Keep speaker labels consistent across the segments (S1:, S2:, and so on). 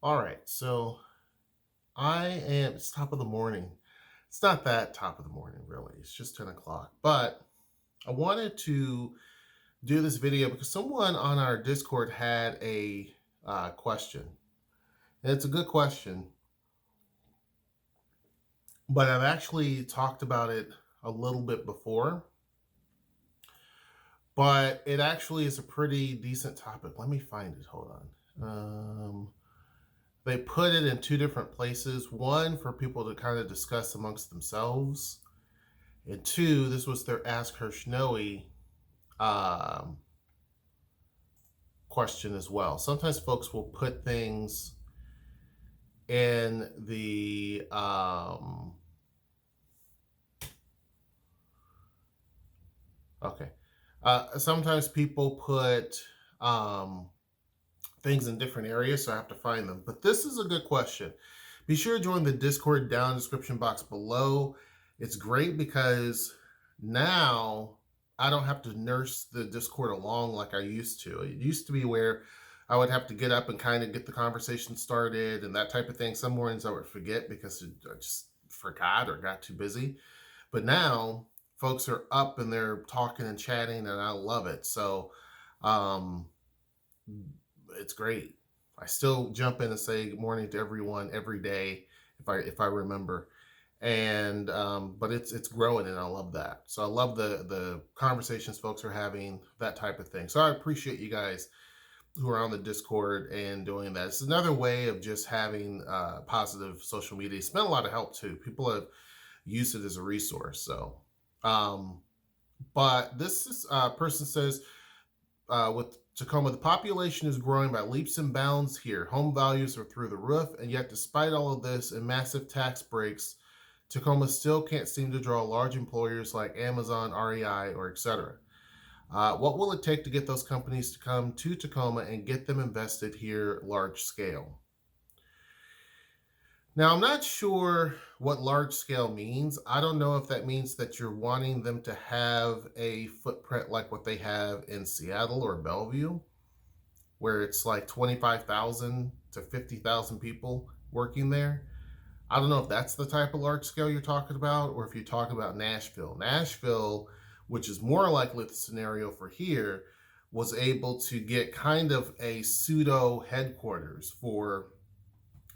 S1: All right, so it's top of the morning. It's not that top of the morning, really. It's just 10 o'clock. But I wanted to do this video because someone on our Discord had a question. And it's a good question, but I've actually talked about it a little bit before. But it actually is a pretty decent topic. Let me find it. Hold on. They put it in two different places. One for people to kind of discuss amongst themselves, and two, this was their Ask HershNoeie um, question as well. Sometimes folks will put things in the okay. Sometimes people put things in different areas, so I have to find them. But this is a good question. Be sure to join the Discord down in the description box below. It's great because now I don't have to nurse the Discord along like I used to. It used to be where I would have to get up and kind of get the conversation started and that type of thing. Some mornings I would forget because I just forgot or got too busy. But now folks are up and they're talking and chatting, and I love it. So um, it's great. I still jump in and say good morning to everyone every day if I remember, and but it's growing, and I love that. So I love the conversations folks are having, that type of thing. So I appreciate you guys who are on the Discord and doing that. It's another way of just having positive social media. It's been a lot of help too. People have used it as a resource. So, but this is, person says, with Tacoma, the population is growing by leaps and bounds here. Home values are through the roof, and yet, despite all of this and massive tax breaks, Tacoma still can't seem to draw large employers like Amazon, REI, or etc. What will it take to get those companies to come to Tacoma and get them invested here large scale? Now, I'm not sure what large scale means. I don't know if that means that you're wanting them to have a footprint like what they have in Seattle or Bellevue, where it's like 25,000 to 50,000 people working there. I don't know if that's the type of large scale you're talking about, or if you're talking about Nashville. Nashville, which is more likely the scenario for here, was able to get kind of a pseudo headquarters for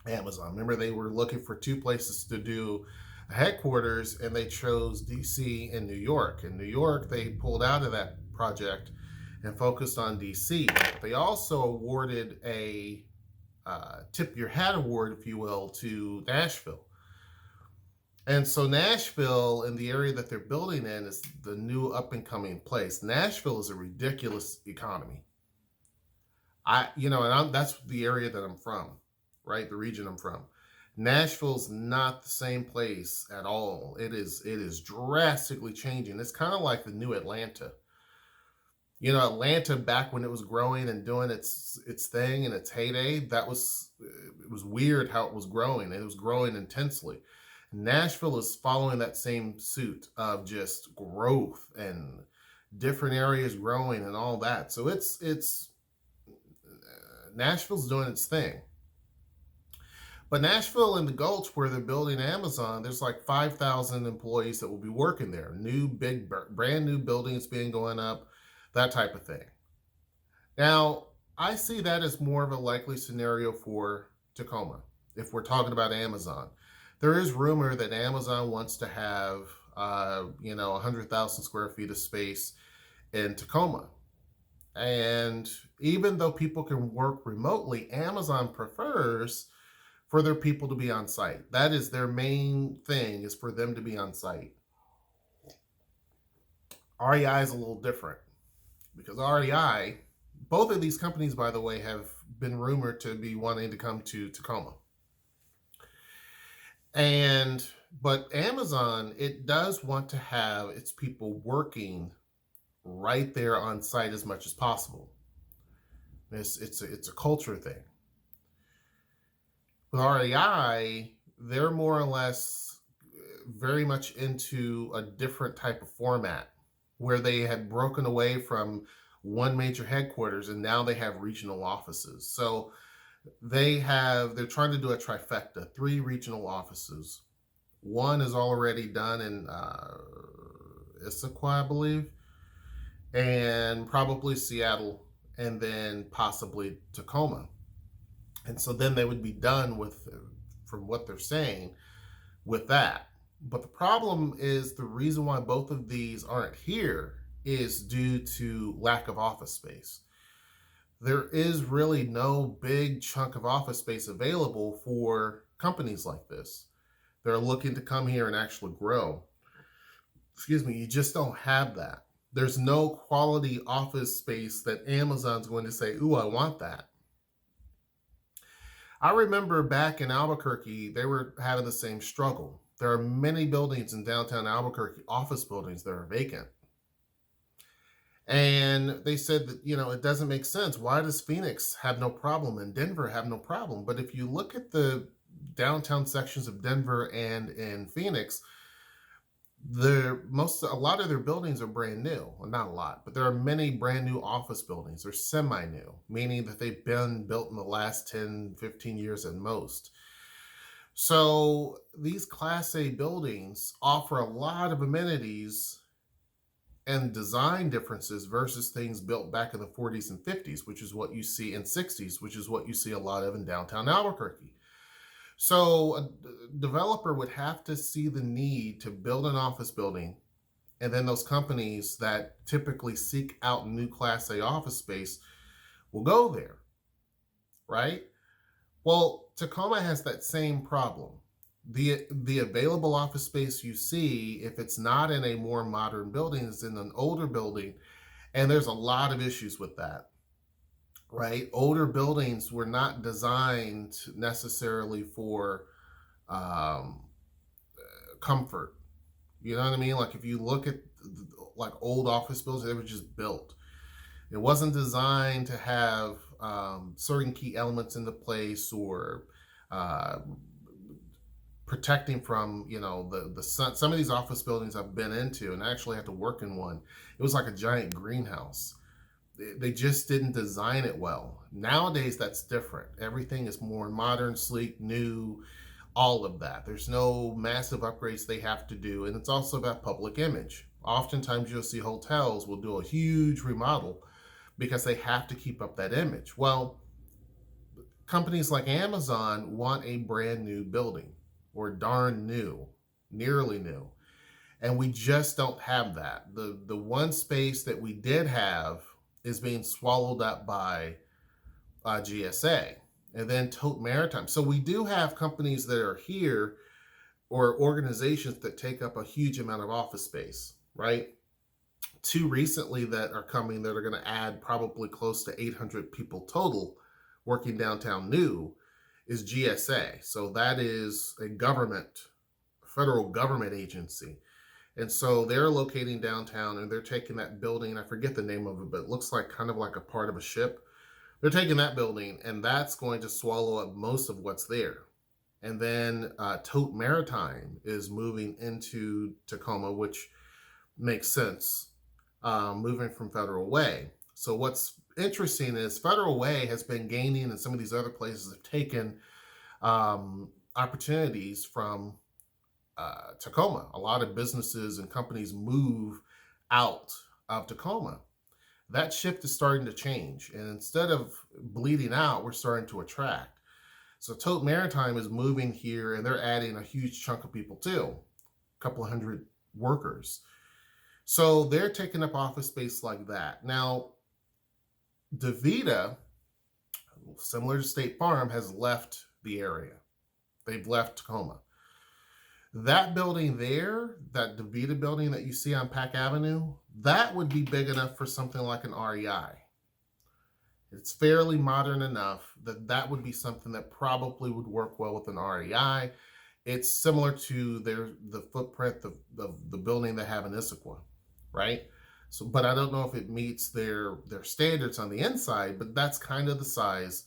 S1: Amazon. Remember, they were looking for two places to do a headquarters, and they chose DC and New York. In New York, they pulled out of that project and focused on DC. They also awarded a tip your hat award, if you will, to Nashville. And so Nashville, in the area that they're building in, is the new up and coming place. Nashville is a ridiculous economy. That's the area that I'm from, right? The region I'm from. Nashville's not the same place at all. It is drastically changing. It's kind of like the new Atlanta. Atlanta, back when it was growing and doing its thing in its heyday, it was weird how it was growing. It was growing intensely. Nashville is following that same suit of just growth and different areas growing and all that. So it's Nashville's doing its thing. But Nashville and the Gulch, where they're building Amazon, there's like 5,000 employees that will be working there. New, big, brand new buildings being going up, that type of thing. Now, I see that as more of a likely scenario for Tacoma, if we're talking about Amazon. There is rumor that Amazon wants to have, 100,000 square feet of space in Tacoma. And even though people can work remotely, Amazon prefers for their people to be on site. That is their main thing, is for them to be on site. REI is a little different because REI, both of these companies, by the way, have been rumored to be wanting to come to Tacoma. But Amazon, it does want to have its people working right there on site as much as possible. It's a culture thing. With REI, they're more or less very much into a different type of format, where they had broken away from one major headquarters and now they have regional offices. So They're trying to do a trifecta, 3 regional offices. One is already done in Issaquah, I believe, and probably Seattle, and then possibly Tacoma. And so then they would be done with, from what they're saying, with that. But the problem is the reason why both of these aren't here is due to lack of office space. There is really no big chunk of office space available for companies like this. They're looking to come here and actually grow. Excuse me, you just don't have that. There's no quality office space that Amazon's going to say, ooh, I want that. I remember back in Albuquerque, they were having the same struggle. There are many buildings in downtown Albuquerque, office buildings that are vacant. And they said that, it doesn't make sense. Why does Phoenix have no problem and Denver have no problem? But if you look at the downtown sections of Denver and in Phoenix, a lot of their buildings are brand new. Well, not a lot, but there are many brand new office buildings. They're semi-new, meaning that they've been built in the last 10, 15 years at most. So these Class A buildings offer a lot of amenities and design differences versus things built back in the 40s and 50s, which is what you see in 60s, which is what you see a lot of in downtown Albuquerque. So a developer would have to see the need to build an office building, and then those companies that typically seek out new Class A office space will go there, right? Well, Tacoma has that same problem. The available office space you see, if it's not in a more modern building, is in an older building, and there's a lot of issues with that, right? Older buildings were not designed necessarily for um, comfort. You know what I mean? Like if you look at like old office buildings, they were just built. It wasn't designed to have certain key elements into place or uh, protecting from the sun. Some of these office buildings I've been into, and I actually had to work in one. It was like a giant greenhouse. They just didn't design it well. Nowadays, that's different. Everything is more modern, sleek, new, all of that. There's no massive upgrades they have to do, and it's also about public image. Oftentimes, you'll see hotels will do a huge remodel because they have to keep up that image. Well, companies like Amazon want a brand new building or darn new, nearly new. And we just don't have that. The one space that we did have is being swallowed up by GSA and then Tote Maritime. So we do have companies that are here or organizations that take up a huge amount of office space, right? 2 recently that are coming that are going to add probably close to 800 people total working downtown new is GSA. So that is a federal government agency. And so they're locating downtown and they're taking that building. I forget the name of it, but it looks like kind of like a part of a ship. They're taking that building and that's going to swallow up most of what's there. And then Tote Maritime is moving into Tacoma, which makes sense, moving from Federal Way. So what's interesting is Federal Way has been gaining, and some of these other places have taken opportunities from Tacoma. A lot of businesses and companies move out of Tacoma. That shift is starting to change, and instead of bleeding out, we're starting to attract. So Tote Maritime is moving here, and they're adding a huge chunk of people too, a couple of hundred workers. So they're taking up office space like that. Now, DaVita, similar to State Farm, has left the area. They've left Tacoma. That building there, that DaVita building that you see on Pack Avenue, that would be big enough for something like an REI. It's fairly modern enough that that would be something that probably would work well with an REI. It's similar to the footprint of the building they have in Issaquah, right? So, but I don't know if it meets their standards on the inside, but that's kind of the size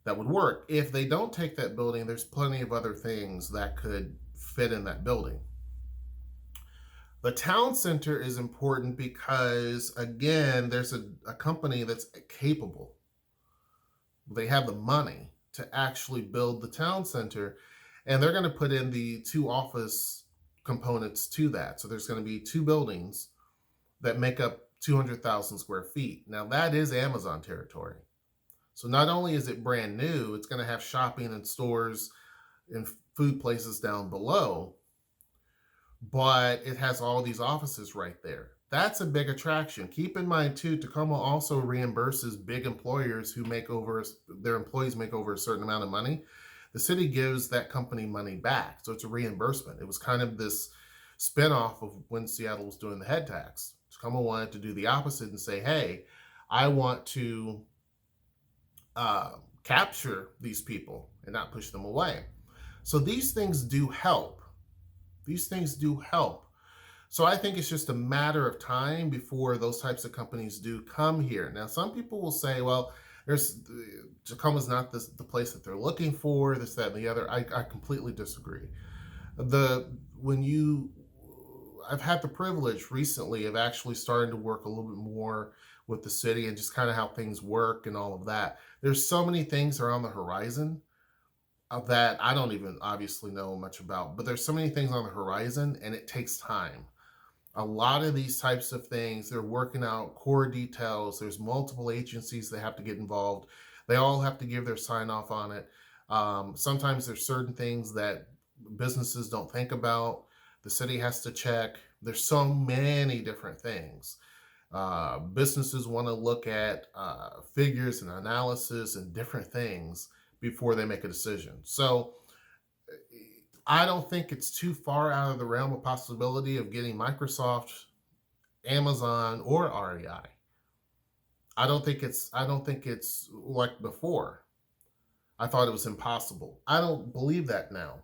S1: that would work. If they don't take that building, there's plenty of other things that could fit in that building. The town center is important because, again, there's a company that's capable. They have the money to actually build the town center, and they're going to put in the two office components to that. So there's going to be two buildings that make up 200,000 square feet. Now that is Amazon territory. So not only is it brand new, it's going to have shopping and stores and food places down below, but it has all these offices right there. That's a big attraction. Keep in mind too, Tacoma also reimburses big employers who their employees make over a certain amount of money. The city gives that company money back. So it's a reimbursement. It was kind of this spinoff of when Seattle was doing the head tax. Tacoma wanted to do the opposite and say, hey, I want to capture these people and not push them away. So these things do help. These things do help. So I think it's just a matter of time before those types of companies do come here. Now, some people will say, well, Tacoma's not the place that they're looking for, this, that, and the other. I completely disagree. I've had the privilege recently of actually starting to work a little bit more with the city and just kind of how things work and all of that. There's so many things that are on the horizon that I don't even obviously know much about, but there's so many things on the horizon and it takes time. A lot of these types of things, they're working out core details. There's multiple agencies that have to get involved. They all have to give their sign off on it. Sometimes there's certain things that businesses don't think about. The city has to check. There's so many different things. Businesses want to look at figures and analysis and different things before they make a decision. So I don't think it's too far out of the realm of possibility of getting Microsoft, Amazon, or REI. I don't think it's like before. I thought it was impossible. I don't believe that now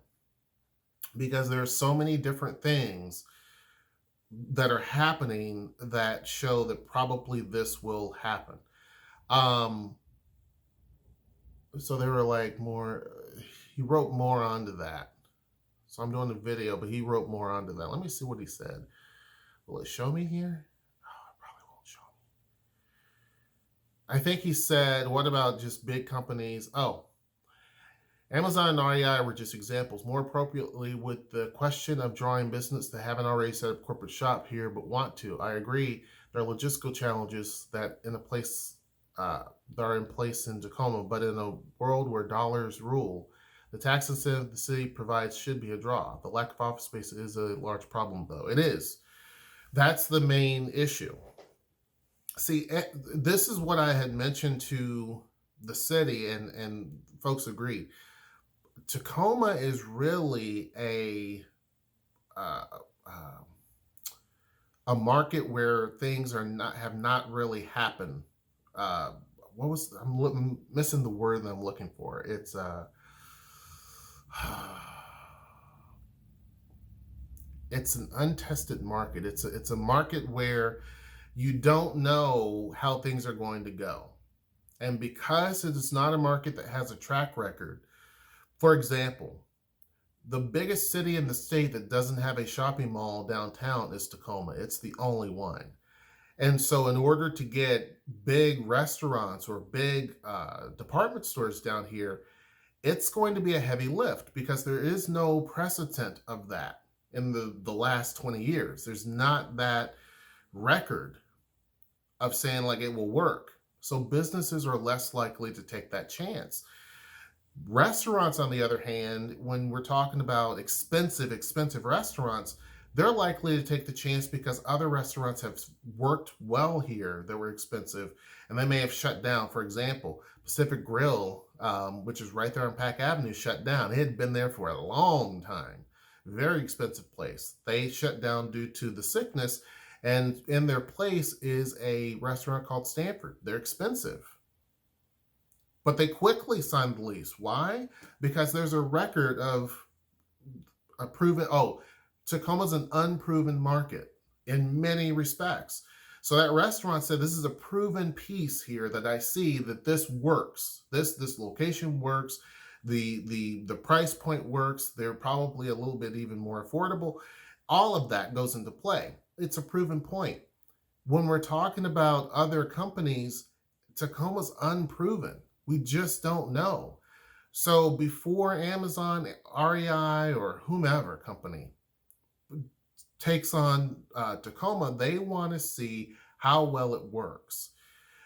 S1: because there are so many different things that are happening that show that probably this will happen. So they were like he wrote more onto that. So I'm doing a video, but he wrote more onto that. Let me see what he said. Will it show me here? Oh, it probably won't show me. I think he said, what about just big companies? Oh, Amazon and REI were just examples. More appropriately, with the question of drawing business that haven't already set up corporate shop here but want to. I agree there are logistical challenges that are in place in Tacoma, but in a world where dollars rule, the tax incentive the city provides should be a draw. The lack of office space is a large problem, though. It is. That's the main issue. See, this is what I had mentioned to the city, and folks agreed. Tacoma is really a market where things have not really happened. I'm missing the word that I'm looking for. It's it's an untested market. It's a market where you don't know how things are going to go. And because it is not a market that has a track record, for example, the biggest city in the state that doesn't have a shopping mall downtown is Tacoma. It's the only one. And so in order to get big restaurants or big department stores down here, it's going to be a heavy lift because there is no precedent of that in the last 20 years. There's not that record of saying like it will work. So businesses are less likely to take that chance. Restaurants, on the other hand, when we're talking about expensive restaurants, they're likely to take the chance because other restaurants have worked well here that were expensive and they may have shut down. For example, Pacific Grill, which is right there on Pack Avenue, shut down. It had been there for a long time. Very expensive place. They shut down due to the sickness, and in their place is a restaurant called Stanford. They're expensive. But they quickly signed the lease. Why? Because there's a record of a proven, Tacoma's an unproven market in many respects. So that restaurant said, this is a proven piece here that I see that this works. This location works. The price point works. They're probably a little bit even more affordable. All of that goes into play. It's a proven point. When we're talking about other companies, Tacoma's unproven. We just don't know. So before Amazon, REI, or whomever company takes on Tacoma, they want to see how well it works.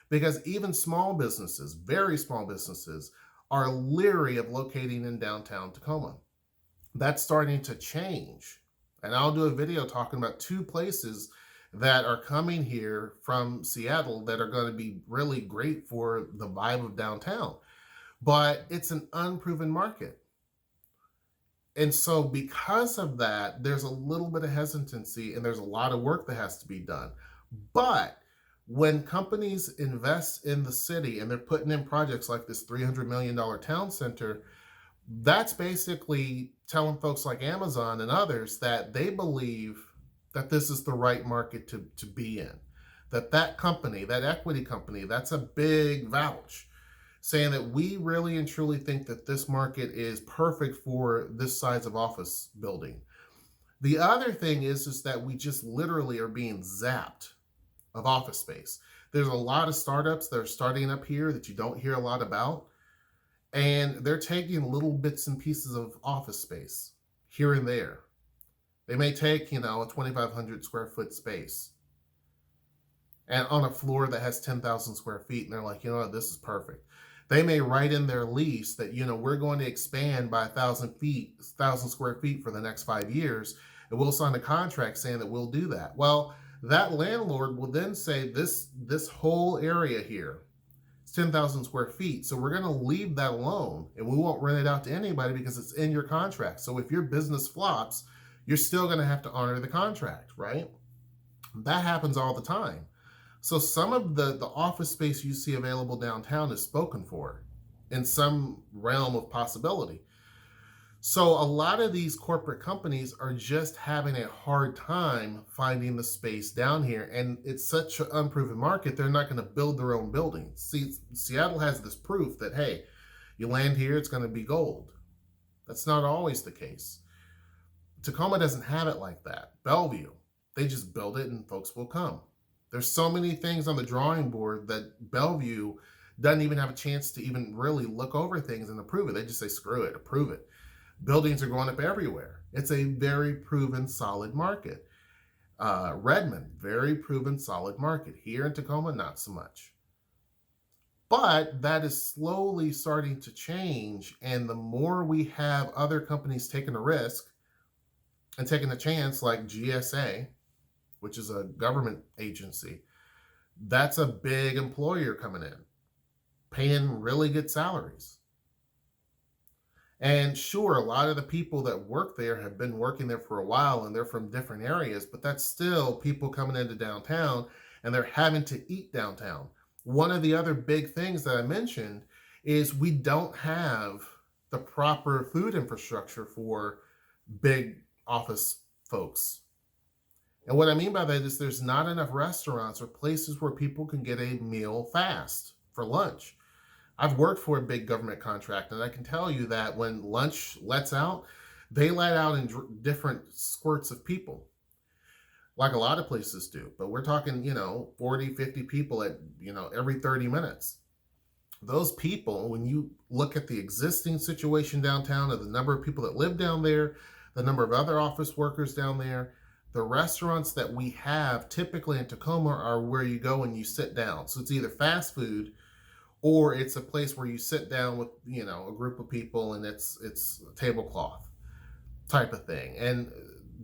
S1: Because even small businesses, very small businesses, are leery of locating in downtown Tacoma. That's starting to change. And I'll do a video talking about two places that are coming here from Seattle that are going to be really great for the vibe of downtown. But it's an unproven market. And so, because of that, there's a little bit of hesitancy and there's a lot of work that has to be done. But when companies invest in the city and they're putting in projects like this $300 million town center, that's basically telling folks like Amazon and others that they believe that this is the right market to be in. That company, that equity company, that's a big vouch saying that we really and truly think that this market is perfect for this size of office building. The other thing is that we just literally are being zapped of office space. There's a lot of startups that are starting up here that you don't hear a lot about, and they're taking little bits and pieces of office space here and there. They may take, a 2,500 square foot space and on a floor that has 10,000 square feet, and they're like, you know what, this is perfect. They may write in their lease that, we're going to expand by 1,000 square feet for the next 5 years, and we'll sign a contract saying that we'll do that. Well, that landlord will then say this whole area here is 10,000 square feet, so we're going to leave that alone, and we won't rent it out to anybody because it's in your contract. So if your business flops, you're still going to have to honor the contract, right? That happens all the time. So some of the office space you see available downtown is spoken for in some realm of possibility. So a lot of these corporate companies are just having a hard time finding the space down here. And it's such an unproven market, they're not going to build their own buildings. See, Seattle has this proof that, hey, you land here, it's going to be gold. That's not always the case. Tacoma doesn't have it like that. Bellevue, they just build it and folks will come. There's so many things on the drawing board that Bellevue doesn't even have a chance to even really look over things and approve it. They just say, screw it, approve it. Buildings are going up everywhere. It's a very proven, solid market. Redmond, very proven, solid market. Here in Tacoma, not so much. But that is slowly starting to change. And the more we have other companies taking a risk and taking a chance, like GSA, which is a government agency, that's a big employer coming in, paying really good salaries. And sure, a lot of the people that work there have been working there for a while and they're from different areas, but that's still people coming into downtown and they're having to eat downtown. One of the other big things that I mentioned is we don't have the proper food infrastructure for big office folks. And what I mean by that is there's not enough restaurants or places where people can get a meal fast for lunch. I've worked for a big government contract, and I can tell you that when lunch lets out, they let out in different squirts of people, like a lot of places do. But we're talking, 40, 50 people at, every 30 minutes. Those people, when you look at the existing situation downtown and the number of people that live down there, the number of other office workers down there, the restaurants that we have typically in Tacoma are where you go and you sit down. So it's either fast food or it's a place where you sit down with, a group of people and it's a tablecloth type of thing. And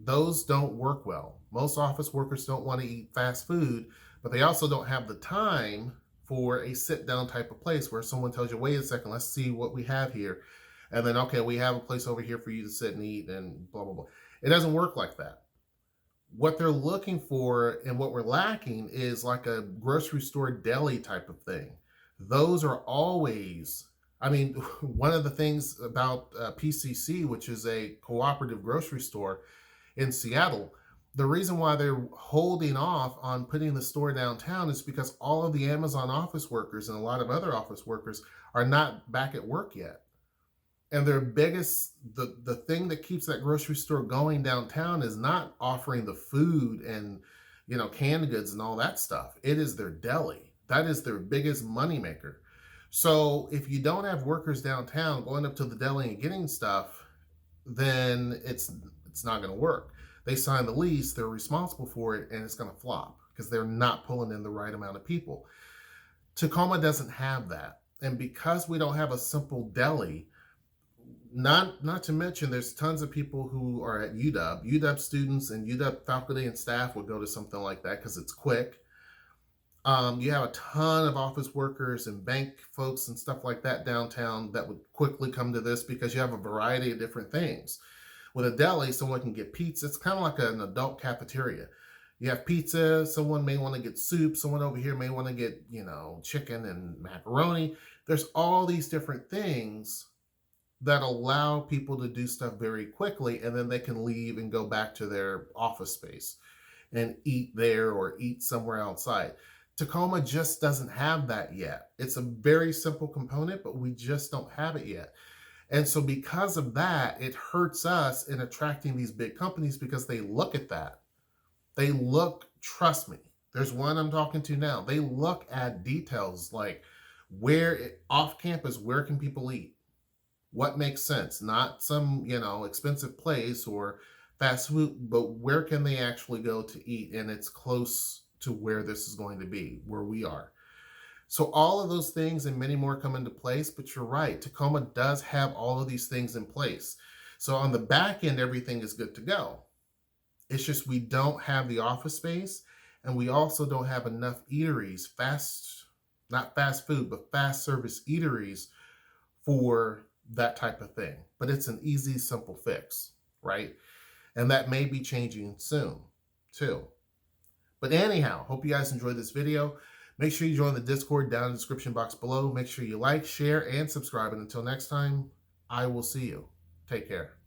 S1: those don't work well. Most office workers don't want to eat fast food, but they also don't have the time for a sit down type of place where someone tells you, wait a second, let's see what we have here. And then, okay, we have a place over here for you to sit and eat and blah, blah, blah. It doesn't work like that. What they're looking for and what we're lacking is like a grocery store deli type of thing. Those are always, one of the things about PCC, which is a cooperative grocery store in Seattle, the reason why they're holding off on putting the store downtown is because all of the Amazon office workers and a lot of other office workers are not back at work yet. And their biggest, the thing that keeps that grocery store going downtown is not offering the food and, canned goods and all that stuff. It is their deli. That is their biggest moneymaker. So if you don't have workers downtown going up to the deli and getting stuff, then it's not going to work. They sign the lease, they're responsible for it, and it's going to flop because they're not pulling in the right amount of people. Tacoma doesn't have that. And because we don't have a simple deli, not to mention there's tons of people who are at UW students and UW faculty and staff would go to something like that because it's quick. You have a ton of office workers and bank folks and stuff like that downtown that would quickly come to this because you have a variety of different things. With a deli, someone can get pizza. It's kind of like an adult cafeteria. You have pizza, someone may want to get soup, someone over here may want to get, chicken and macaroni. There's all these different things that allow people to do stuff very quickly, and then they can leave and go back to their office space and eat there or eat somewhere outside. Tacoma just doesn't have that yet. It's a very simple component, but we just don't have it yet. And so because of that, it hurts us in attracting these big companies because they look at that. They look, trust me, there's one I'm talking to now. They look at details like off campus, where can people eat? What makes sense? Not some, expensive place or fast food, but where can they actually go to eat? And it's close to where this is going to be, where we are. So all of those things and many more come into place, but you're right. Tacoma does have all of these things in place. So on the back end, everything is good to go. It's just we don't have the office space, and we also don't have enough eateries, not fast food, but fast service eateries for that type of thing. But it's an easy, simple fix, right? And that may be changing soon too. But anyhow, hope you guys enjoyed this video. Make sure you join the Discord down in the description box below. Make sure you like, share, and subscribe. And until next time, I will see you. Take care.